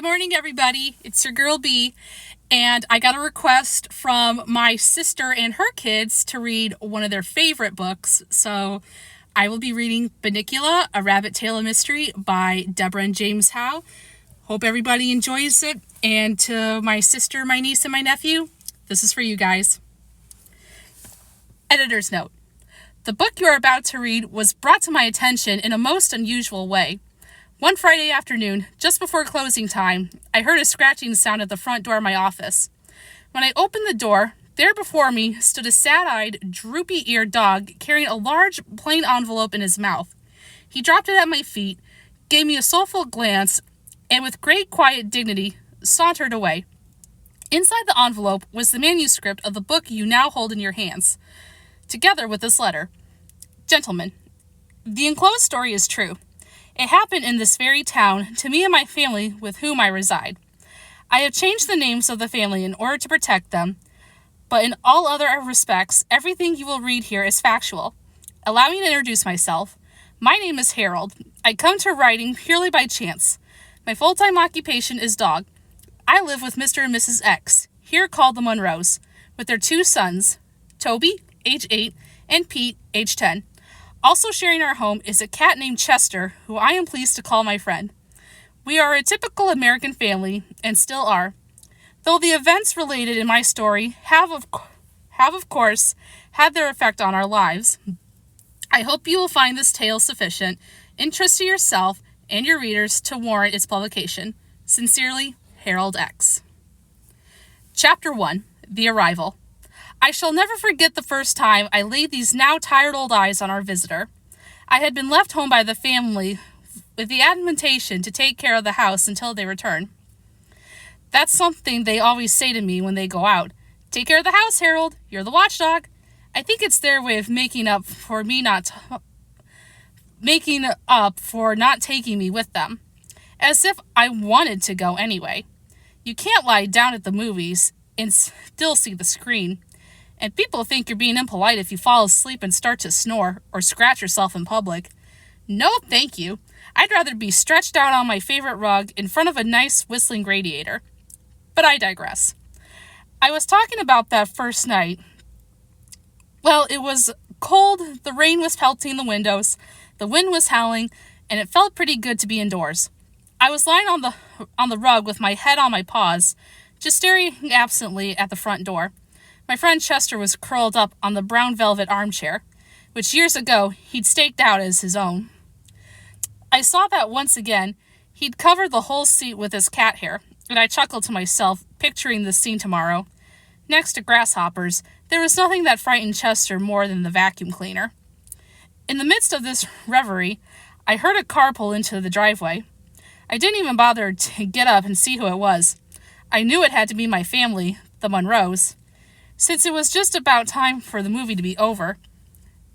morning, everybody. It's your girl B, and I got a request from my sister and her kids to read one of their favorite books. So I will be reading Bunnicula, A Rabbit Tale of Mystery by Deborah and James Howe. Hope everybody enjoys it. And to my sister, my niece, and my nephew, this is for you guys. Editor's note. The book you are about to read was brought to my attention in a most unusual way. One Friday afternoon, just before closing time, I heard a scratching sound at the front door of my office. When I opened the door, there before me stood a sad-eyed, droopy-eared dog carrying a large, plain envelope in his mouth. He dropped it at my feet, gave me a soulful glance, and with great quiet dignity, sauntered away. Inside the envelope was the manuscript of the book you now hold in your hands, together with this letter. Gentlemen, the enclosed story is true. It happened in this very town to me and my family with whom I reside. I have changed the names of the family in order to protect them, but in all other respects, everything you will read here is factual. Allow me to introduce myself. My name is Harold. I come to writing purely by chance. My full-time occupation is dog. I live with Mr. and Mrs. X, here called the Monroes, with their two sons, Toby, age 8, and Pete, age 10. Also sharing our home is a cat named Chester, who I am pleased to call my friend. We are a typical American family, and still are. Though the events related in my story have of course, had their effect on our lives. I hope you will find this tale sufficient interest to yourself and your readers to warrant its publication. Sincerely, Harold X. Chapter 1. The Arrival. I shall never forget the first time I laid these now tired old eyes on our visitor. I had been left home by the family with the admonition to take care of the house until they return. That's something they always say to me when they go out. Take care of the house, Harold. You're the watchdog. I think it's their way of making up for not taking me with them. As if I wanted to go anyway. You can't lie down at the movies and still see the screen. And people think you're being impolite if you fall asleep and start to snore or scratch yourself in public. No, thank you. I'd rather be stretched out on my favorite rug in front of a nice whistling radiator. But I digress. I was talking about that first night. Well, it was cold, the rain was pelting the windows, the wind was howling, and it felt pretty good to be indoors. I was lying on the rug with my head on my paws, just staring absently at the front door. My friend Chester was curled up on the brown velvet armchair, which years ago he'd staked out as his own. I saw that once again he'd covered the whole seat with his cat hair, and I chuckled to myself, picturing the scene tomorrow. Next to grasshoppers, there was nothing that frightened Chester more than the vacuum cleaner. In the midst of this reverie, I heard a car pull into the driveway. I didn't even bother to get up and see who it was. I knew it had to be my family, the Monroes, since it was just about time for the movie to be over.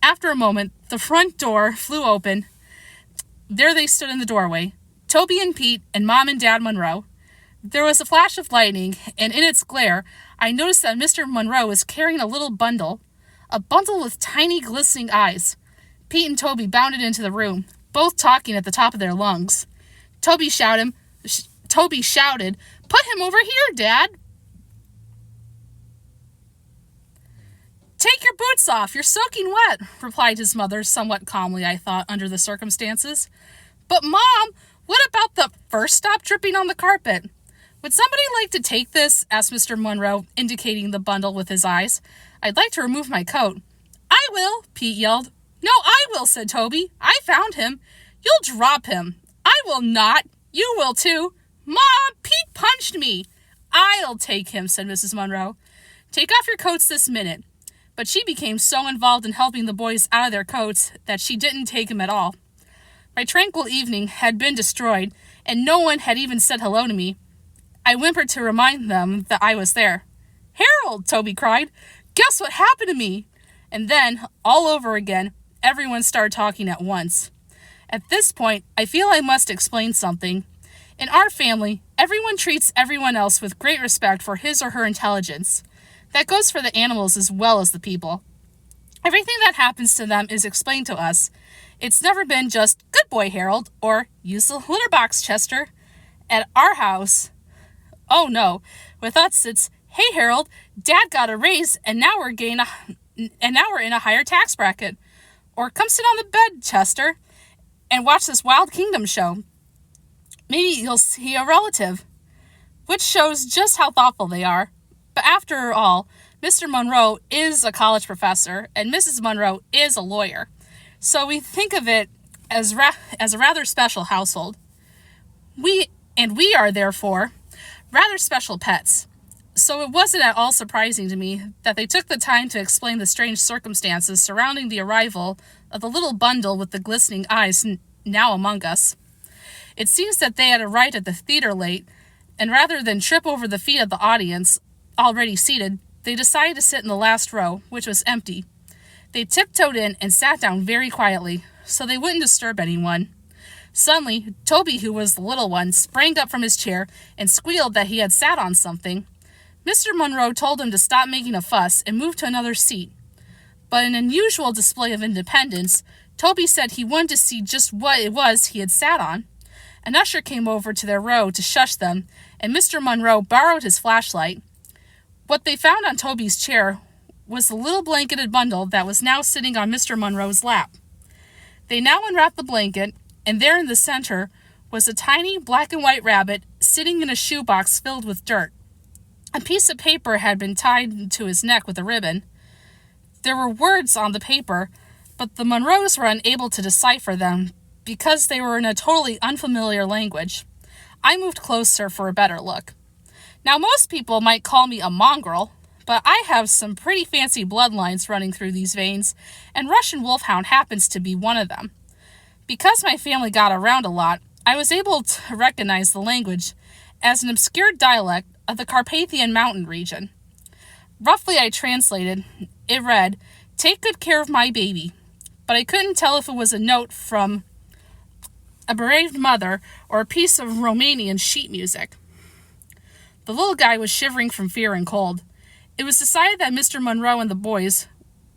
After a moment, the front door flew open. There they stood in the doorway, Toby and Pete and Mom and Dad Monroe. There was a flash of lightning, and in its glare, I noticed that Mr. Monroe was carrying a little bundle, a bundle with tiny glistening eyes. Pete and Toby bounded into the room, both talking at the top of their lungs. Toby shouted, "Put him over here, Dad!" "Take your boots off, you're soaking wet," replied his mother, somewhat calmly, I thought, under the circumstances. "But Mom, what about the first stop dripping on the carpet?" "Would somebody like to take this?" asked Mr. Monroe, indicating the bundle with his eyes. "I'd like to remove my coat." "I will," Pete yelled. "No, I will," said Toby. "I found him." "You'll drop him." "I will not. You will too." "Mom, Pete punched me." "I'll take him," said Mrs. Monroe. "Take off your coats this minute." But she became so involved in helping the boys out of their coats that she didn't take them at all. My tranquil evening had been destroyed, and no one had even said hello to me. I whimpered to remind them that I was there. "Harold," Toby cried, "guess what happened to me?" And then, all over again, everyone started talking at once. At this point, I feel I must explain something. In our family, everyone treats everyone else with great respect for his or her intelligence. That goes for the animals as well as the people. Everything that happens to them is explained to us. It's never been just, "Good boy, Harold," or "Use the litter box, Chester." At our house, oh no, with us it's, hey Harold, Dad got a raise and now we're in a higher tax bracket. Or come sit on the bed, Chester, and watch this Wild Kingdom show. Maybe you'll see a relative. Which shows just how thoughtful they are. But after all, Mr. Monroe is a college professor and Mrs. Monroe is a lawyer. So we think of it as a rather special household. We are, therefore, rather special pets. So it wasn't at all surprising to me that they took the time to explain the strange circumstances surrounding the arrival of the little bundle with the glistening eyes now among us. It seems that they had arrived at the theater late, and rather than trip over the feet of the audience, already seated, they decided to sit in the last row, which was empty. They tiptoed in and sat down very quietly, so they wouldn't disturb anyone. Suddenly, Toby, who was the little one, sprang up from his chair and squealed that he had sat on something. Mr. Monroe told him to stop making a fuss and move to another seat. But in an unusual display of independence, Toby said he wanted to see just what it was he had sat on. An usher came over to their row to shush them, and Mr. Monroe borrowed his flashlight. What they found on Toby's chair was the little blanketed bundle that was now sitting on Mr. Monroe's lap. They now unwrapped the blanket, and there in the center was a tiny black and white rabbit sitting in a shoebox filled with dirt. A piece of paper had been tied to his neck with a ribbon. There were words on the paper, but the Monroes were unable to decipher them because they were in a totally unfamiliar language. I moved closer for a better look. Now, most people might call me a mongrel, but I have some pretty fancy bloodlines running through these veins, and Russian Wolfhound happens to be one of them. Because my family got around a lot, I was able to recognize the language as an obscure dialect of the Carpathian mountain region. Roughly I translated, it read, "Take good care of my baby," but I couldn't tell if it was a note from a bereaved mother or a piece of Romanian sheet music. The little guy was shivering from fear and cold. It was decided that Mr. Monroe and the boys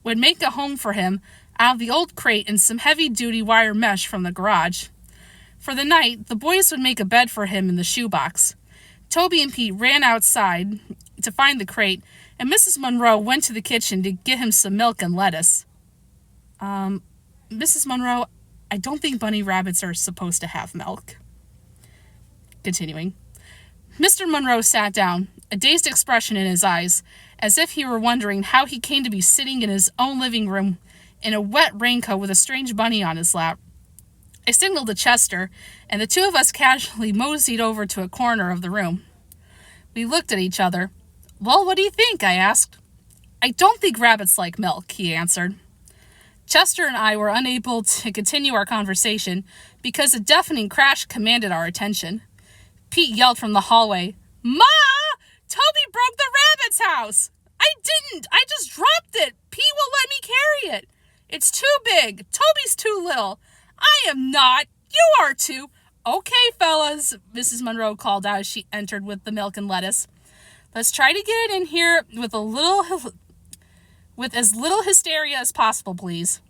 would make a home for him out of the old crate and some heavy-duty wire mesh from the garage. For the night, the boys would make a bed for him in the shoebox. Toby and Pete ran outside to find the crate, and Mrs. Monroe went to the kitchen to get him some milk and lettuce. Mrs. Monroe, I don't think bunny rabbits are supposed to have milk. Continuing. Mr. Monroe sat down, a dazed expression in his eyes, as if he were wondering how he came to be sitting in his own living room in a wet raincoat with a strange bunny on his lap. I signaled to Chester, and the two of us casually moseyed over to a corner of the room. We looked at each other. "Well, what do you think?" I asked. "I don't think rabbits like milk," he answered. Chester and I were unable to continue our conversation because a deafening crash commanded our attention. Pete yelled from the hallway, "Ma! Toby broke the rabbit's house!" "I didn't! I just dropped it! Pete won't let me carry it! It's too big! Toby's too little! I am not! You are too!" "Okay, fellas," Mrs. Monroe called out as she entered with the milk and lettuce. "Let's try to get it in here with as little hysteria as possible, please."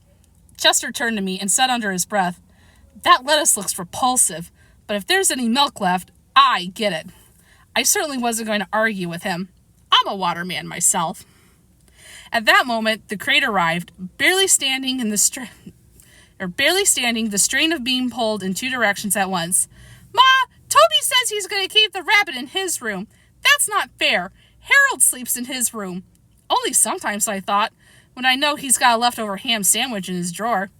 Chester turned to me and said under his breath, "That lettuce looks repulsive, but if there's any milk left, I get it." I certainly wasn't going to argue with him. I'm a waterman myself. At that moment, the crate arrived, barely standing, the strain of being pulled in two directions at once. "Ma, Toby says he's going to keep the rabbit in his room. That's not fair. Harold sleeps in his room." Only sometimes, I thought, when I know he's got a leftover ham sandwich in his drawer.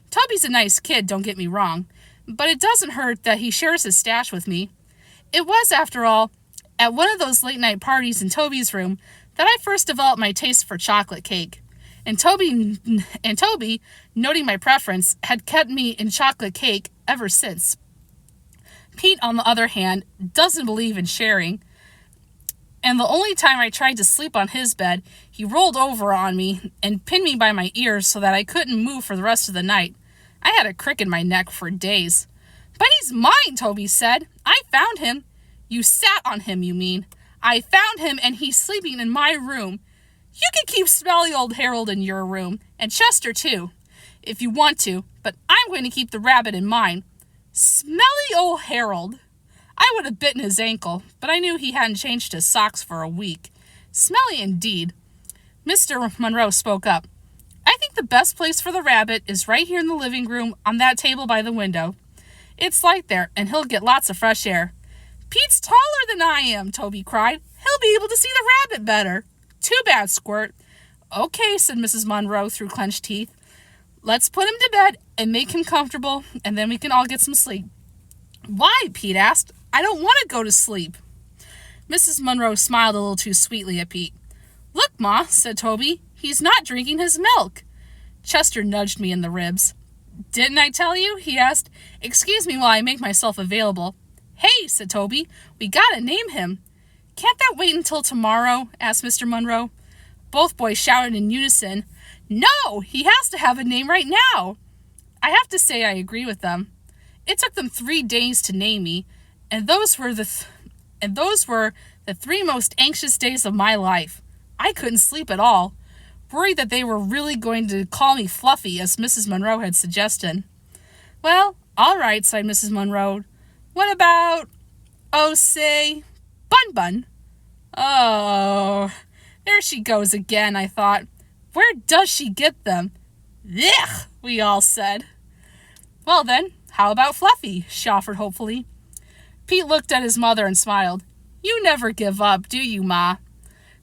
Toby's a nice kid, don't get me wrong, but it doesn't hurt that he shares his stash with me. It was, after all, at one of those late-night parties in Toby's room that I first developed my taste for chocolate cake. And Toby, noting my preference, had kept me in chocolate cake ever since. Pete, on the other hand, doesn't believe in sharing. And the only time I tried to sleep on his bed, he rolled over on me and pinned me by my ears so that I couldn't move for the rest of the night. I had a crick in my neck for days. "But he's mine," Toby said. "I found him." "You sat on him, you mean." "I found him and he's sleeping in my room." "You can keep smelly old Harold in your room, and Chester too, if you want to, but I'm going to keep the rabbit in mine." "Smelly old Harold." I would have bitten his ankle, but I knew he hadn't changed his socks for a week. Smelly indeed. Mr. Monroe spoke up. I think the best place for the rabbit is right here in the living room on that table by the window. It's light there, and he'll get lots of fresh air. Pete's taller than I am, Toby cried. He'll be able to see the rabbit better. Too bad, Squirt. Okay, said Mrs. Monroe through clenched teeth. Let's put him to bed and make him comfortable, and then we can all get some sleep. Why? Pete asked. I don't want to go to sleep. Mrs. Monroe smiled a little too sweetly at Pete. Look, Ma, said Toby. He's not drinking his milk. Chester nudged me in the ribs. Didn't I tell you? He asked. Excuse me while I make myself available. Hey, said Toby. We gotta name him. Can't that wait until tomorrow? Asked Mr. Monroe. Both boys shouted in unison. No, he has to have a name right now. I have to say I agree with them. It took them 3 days to name me, and those were the 3 most anxious days of my life. I couldn't sleep at all, worried that they were really going to call me Fluffy, as Mrs. Monroe had suggested. Well, all right, sighed Mrs. Monroe. What about, say, Bun Bun? Oh, there she goes again, I thought. Where does she get them? Ugh, we all said. Well then, how about Fluffy? She offered hopefully. Pete looked at his mother and smiled. You never give up, do you, Ma?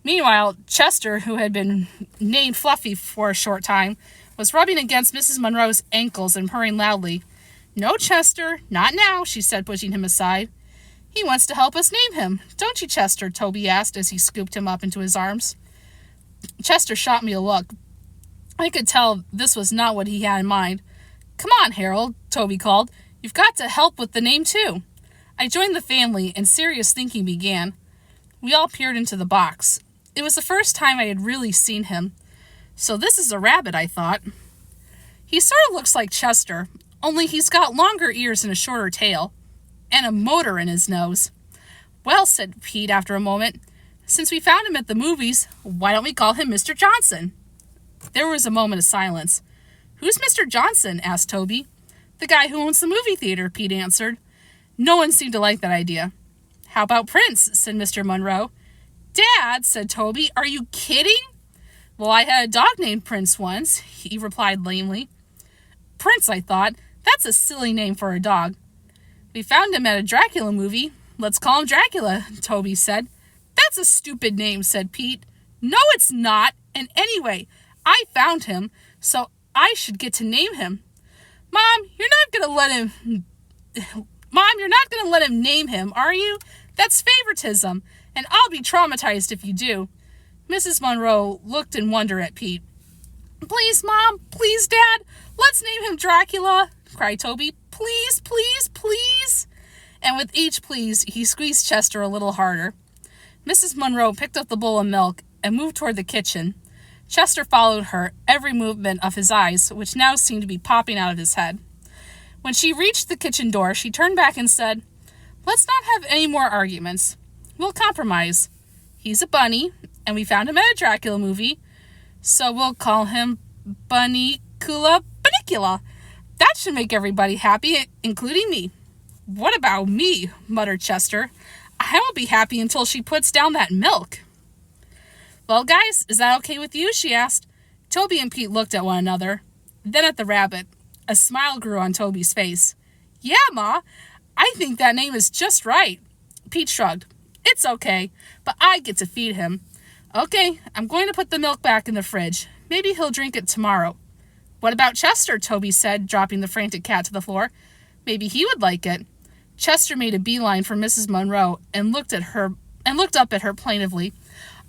Meanwhile, Chester, who had been named Fluffy for a short time, was rubbing against Mrs. Monroe's ankles and purring loudly. No, Chester, not now, she said, pushing him aside. He wants to help us name him, don't you, Chester? Toby asked as he scooped him up into his arms. Chester shot me a look. I could tell this was not what he had in mind. Come on, Harold, Toby called. You've got to help with the name, too. I joined the family, and serious thinking began. We all peered into the box. It was the first time I had really seen him. So this is a rabbit, I thought. He sort of looks like Chester, only he's got longer ears and a shorter tail, and a motor in his nose. Well, said Pete after a moment, since we found him at the movies, why don't we call him Mr. Johnson? There was a moment of silence. Who's Mr. Johnson? Asked Toby. The guy who owns the movie theater, Pete answered. No one seemed to like that idea. How about Prince? Said Mr. Monroe. Dad, said Toby, are you kidding? Well, I had a dog named Prince once, he replied lamely. Prince, I thought. That's a silly name for a dog. We found him at a Dracula movie. Let's call him Dracula, Toby said. That's a stupid name, said Pete. No, it's not. And anyway, I found him, so I should get to name him. Mom, you're not going to let him name him, are you? That's favoritism, and I'll be traumatized if you do. Mrs. Monroe looked in wonder at Pete. Please, Mom, please, Dad, let's name him Dracula, cried Toby. Please, please, please. And with each please, he squeezed Chester a little harder. Mrs. Monroe picked up the bowl of milk and moved toward the kitchen. Chester followed her, every movement of his eyes, which now seemed to be popping out of his head. When she reached the kitchen door, she turned back and said, Let's not have any more arguments. We'll compromise. He's a bunny, and we found him at a Dracula movie, so we'll call him Bunnicula. That should make everybody happy, including me. What about me? Muttered Chester. I won't be happy until she puts down that milk. Well, guys, is that okay with you? She asked. Toby and Pete looked at one another, then at the rabbit. A smile grew on Toby's face. Yeah, Ma, I think that name is just right. Pete shrugged. It's okay, but I get to feed him. Okay, I'm going to put the milk back in the fridge. Maybe he'll drink it tomorrow. What about Chester? Toby said, dropping the frantic cat to the floor. Maybe he would like it. Chester made a beeline for Mrs. Monroe and looked up at her plaintively.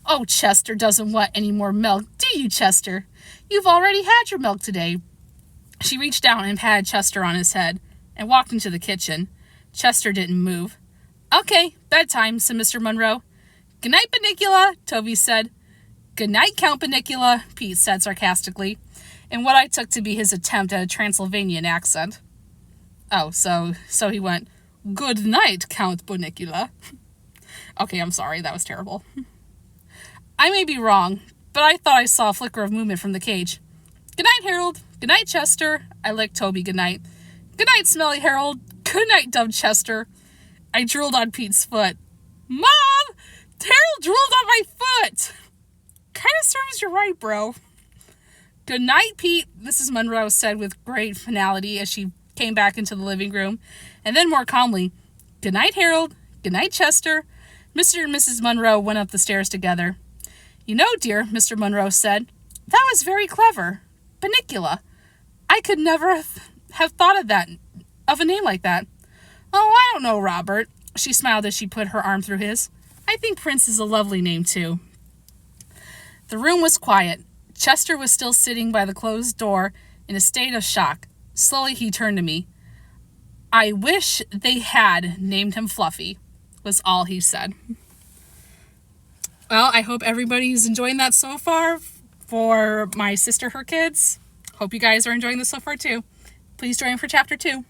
Oh, Chester doesn't want any more milk, do you, Chester? You've already had your milk today. She reached down and patted Chester on his head and walked into the kitchen. Chester didn't move. Okay, bedtime, said Mr. Monroe. Good night, Bunnicula, Toby said. Good night, Count Bunnicula, Pete said sarcastically, in what I took to be his attempt at a Transylvanian accent. Oh, so he went, Good night, Count Bunnicula. Okay, I'm sorry, that was terrible. I may be wrong, but I thought I saw a flicker of movement from the cage. Good night, Harold. Good night, Chester. I licked Toby good night. Good night, Smelly Harold. Good night, dubbed Chester. I drooled on Pete's foot. Mom! Harold drooled on my foot! Kind of serves you right, bro. Good night, Pete, Mrs. Monroe said with great finality as she came back into the living room, and then more calmly, good night, Harold. Good night, Chester. Mr. and Mrs. Monroe went up the stairs together. You know, dear, Mr. Monroe said, that was very clever. Bunnicula. I could never have thought of a name like that. Oh, I don't know, Robert. She smiled as she put her arm through his. I think Prince is a lovely name, too. The room was quiet. Chester was still sitting by the closed door in a state of shock. Slowly he turned to me. I wish they had named him Fluffy, was all he said. Well, I hope everybody's enjoying that so far. For my sister, her kids, hope you guys are enjoying this so far too. Please join for chapter 2.